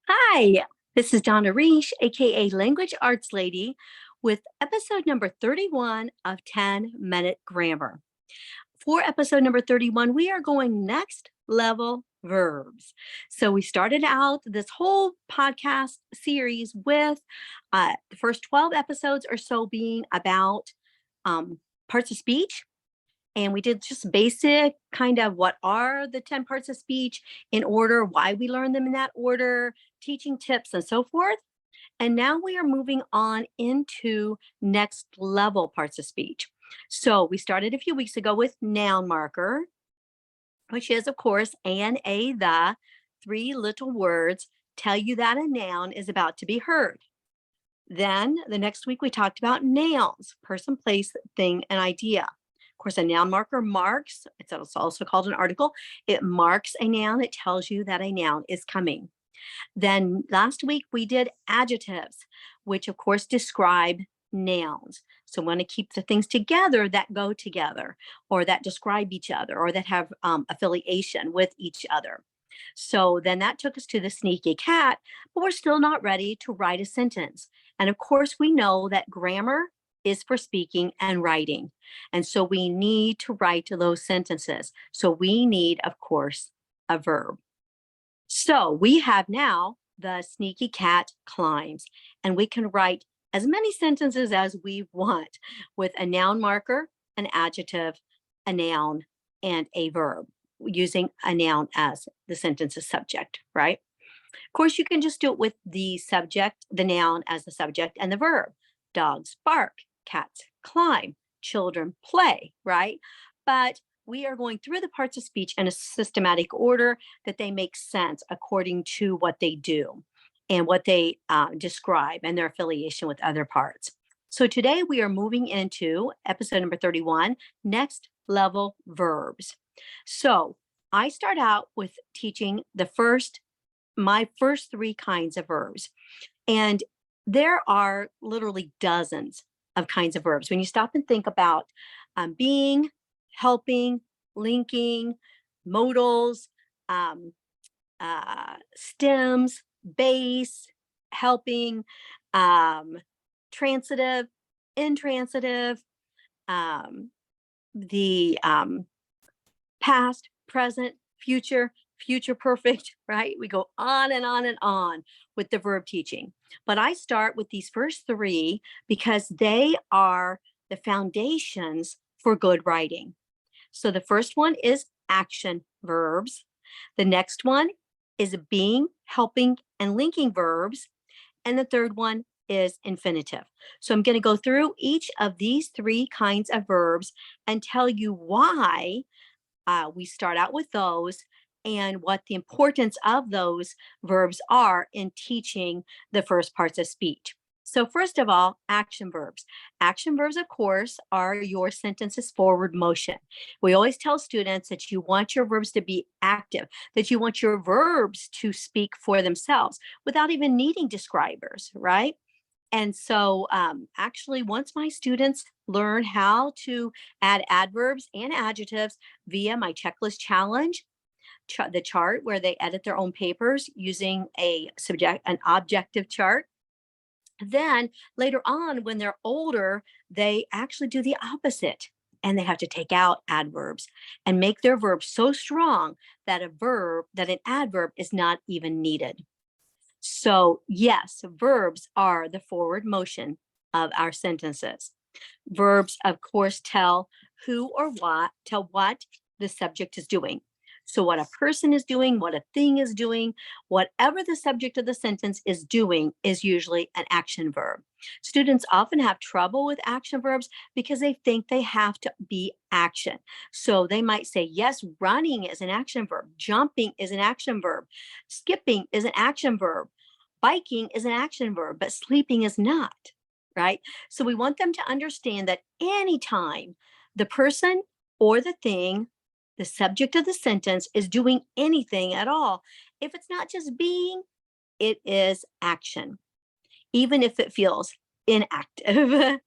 Hi, this is Donna Reish, aka Language Arts Lady, with episode number 31 of 10-Minute Grammar. For episode number 31, we are going next level verbs. So we started out this whole podcast series with the first 12 episodes or so being about parts of speech, and we did just basic kind of what are the 10 parts of speech in order, why we learn them in that order, teaching tips, and so forth. And now we are moving on into next level parts of speech. So we started a few weeks ago with noun marker, which is, of course, the three little words tell you that a noun is about to be heard. Then the next week we talked about nouns, person, place, thing, and idea. Of course, a noun marker marks, it's also called an article. It marks a noun. It tells you that a noun is coming. Then last week we did adjectives, which of course describe nouns. So we want to keep the things together that go together or that describe each other or that have affiliation with each other. So then that took us to the sneaky cat, but we're still not ready to write a sentence. And of course, we know that grammar is for speaking and writing. And so we need to write those sentences. So we need, of course, a verb. So we have now the sneaky cat climbs, and we can write as many sentences as we want with a noun marker, an adjective, a noun, and a verb, using a noun as the sentence's subject, right? Of course, you can just do it with the subject, the noun as the subject, and the verb. Dogs bark, cats climb, children play, right? But we are going through the parts of speech in a systematic order that they make sense according to what they do and what they describe and their affiliation with other parts. So today we are moving into episode number 31, next level verbs. So I start out with teaching my first three kinds of verbs. And there are literally dozens of kinds of verbs. When you stop and think about being, helping, linking, modals, stems, base, helping, transitive, intransitive, the past, present, future perfect, right? We go on and on and on with the verb teaching. But I start with these first three because they are the foundations for good writing. So the first one is action verbs. The next one is being, helping, and linking verbs. And the third one is infinitive. So I'm going to go through each of these three kinds of verbs and tell you why we start out with those and what the importance of those verbs are in teaching the first parts of speech. So first of all, action verbs. Action verbs, of course, are your sentence's forward motion. We always tell students that you want your verbs to be active, that you want your verbs to speak for themselves without even needing describers, right? And so actually, once my students learn how to add adverbs and adjectives via my checklist challenge, the chart where they edit their own papers using an objective chart, then later on, when they're older, they actually do the opposite. And they have to take out adverbs and make their verb so strong that an adverb is not even needed. So yes, verbs are the forward motion of our sentences. Verbs, of course, tell what the subject is doing. So what a person is doing, what a thing is doing, whatever the subject of the sentence is doing is usually an action verb. Students often have trouble with action verbs because they think they have to be action. So they might say, yes, running is an action verb, jumping is an action verb, skipping is an action verb, biking is an action verb, but sleeping is not, right? So we want them to understand that anytime the person or the thing, the subject of the sentence, is doing anything at all, if it's not just being, it is action, even if it feels inactive.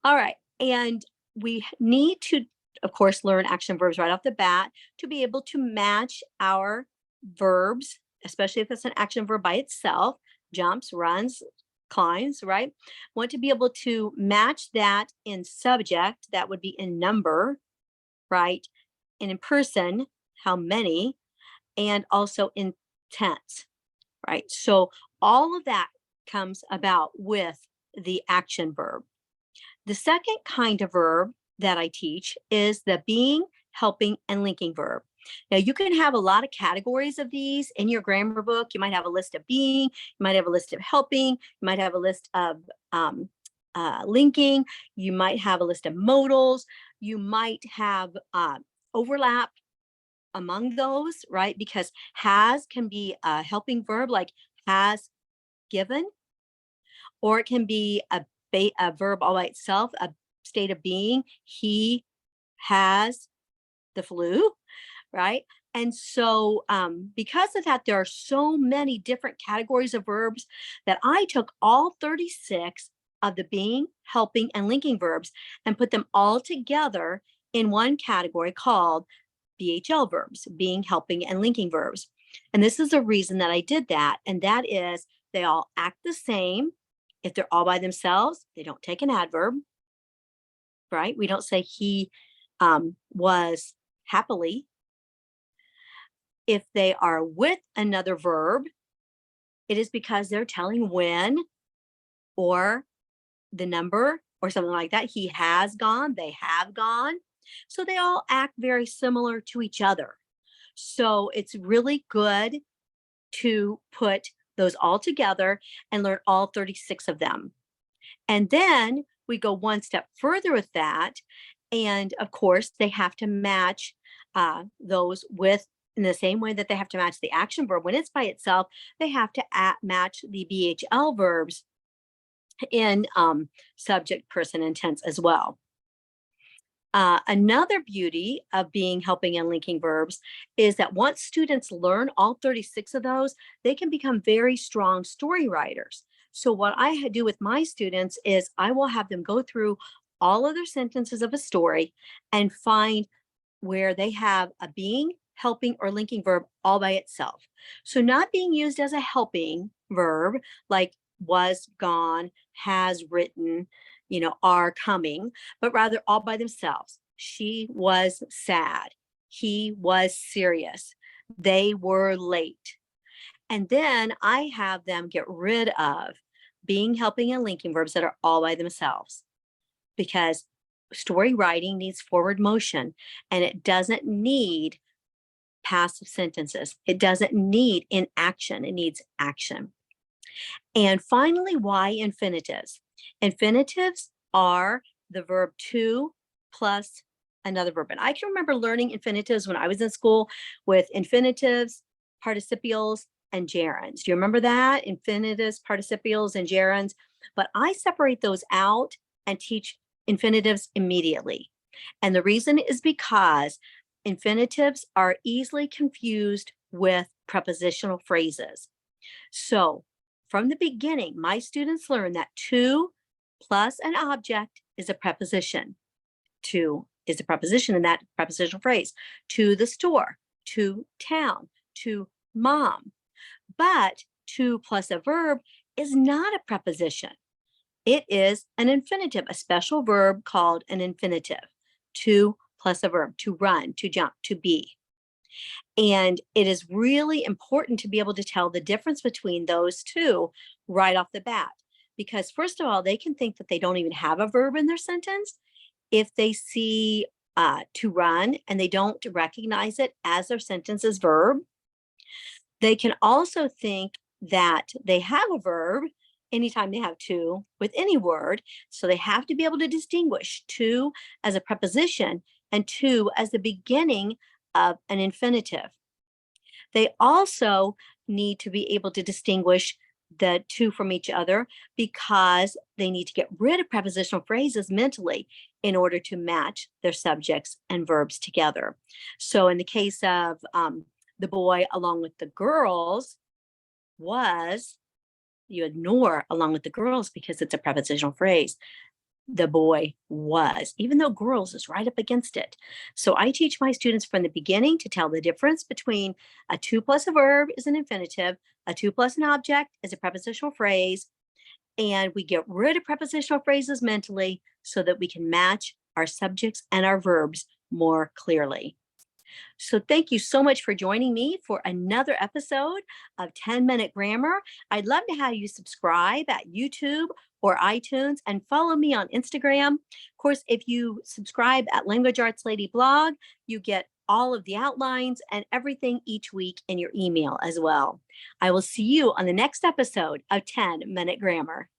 All right. And we need to, of course, learn action verbs right off the bat to be able to match our verbs especially if it's an action verb by itself, jumps, runs, climbs, right? Want to be able to match that in subject, that would be in number, right? And in person, how many, and also in tense, right? So all of that comes about with the action verb. The second kind of verb that I teach is the being, helping, and linking verb. Now, you can have a lot of categories of these in your grammar book. You might have a list of being, you might have a list of helping, you might have a list of linking, you might have a list of modals, you might have overlap among those, right? Because has can be a helping verb, like has given, or it can be a verb all by itself, a state of being. He has the flu, right? And so, because of that, there are so many different categories of verbs that I took all 36 of the being, helping, and linking verbs and put them all together in one category called BHL verbs, being, helping, and linking verbs. And this is the reason that I did that. And that is they all act the same. If they're all by themselves, they don't take an adverb, right? We don't say he was happily. If they are with another verb, it is because they're telling when or the number or something like that. He has gone, they have gone. So they all act very similar to each other. So it's really good to put those all together and learn all 36 of them. And then we go one step further with that. And of course, they have to match those with, in the same way that they have to match the action verb when it's by itself, they have to match the BHL verbs in subject, person, and tense as well. Another beauty of being, helping, and linking verbs is that once students learn all 36 of those, they can become very strong story writers. So what I do with my students is I will have them go through all of their sentences of a story and find where they have a being, helping, or linking verb all by itself. So not being used as a helping verb like was, gone, has, written, are, coming, but rather all by themselves. She was sad. He was serious. They were late. And then I have them get rid of being, helping, and linking verbs that are all by themselves, because story writing needs forward motion and it doesn't need passive sentences. It doesn't need inaction. It needs action. And finally, why infinitives? Infinitives are the verb to plus another verb. And I can remember learning infinitives when I was in school with infinitives, participles, and gerunds. Do you remember that? Infinitives, participles, and gerunds. But I separate those out and teach infinitives immediately. And the reason is because infinitives are easily confused with prepositional phrases. So from the beginning, my students learn that to plus an object is a preposition. To is a preposition in that prepositional phrase. To the store, to town, to mom. But to plus a verb is not a preposition. It is an infinitive, a special verb called an infinitive. To plus a verb, to run, to jump, to be. And it is really important to be able to tell the difference between those two right off the bat. Because first of all, they can think that they don't even have a verb in their sentence if they see to run and they don't recognize it as their sentence's verb. They can also think that they have a verb anytime they have to with any word. So they have to be able to distinguish to as a preposition and to as the beginning of an infinitive. They also need to be able to distinguish the two from each other because they need to get rid of prepositional phrases mentally in order to match their subjects and verbs together. So in the case of the boy along with the girls was, you ignore along with the girls because it's a prepositional phrase. The boy was, even though girls is right up against it. So I teach my students from the beginning to tell the difference between a to plus a verb is an infinitive, a to plus an object is a prepositional phrase, and we get rid of prepositional phrases mentally so that we can match our subjects and our verbs more clearly. So thank you so much for joining me for another episode of 10-Minute Grammar. I'd love to have you subscribe at YouTube or iTunes and follow me on Instagram. Of course, if you subscribe at Language Arts Lady blog, you get all of the outlines and everything each week in your email as well. I will see you on the next episode of 10-Minute Grammar.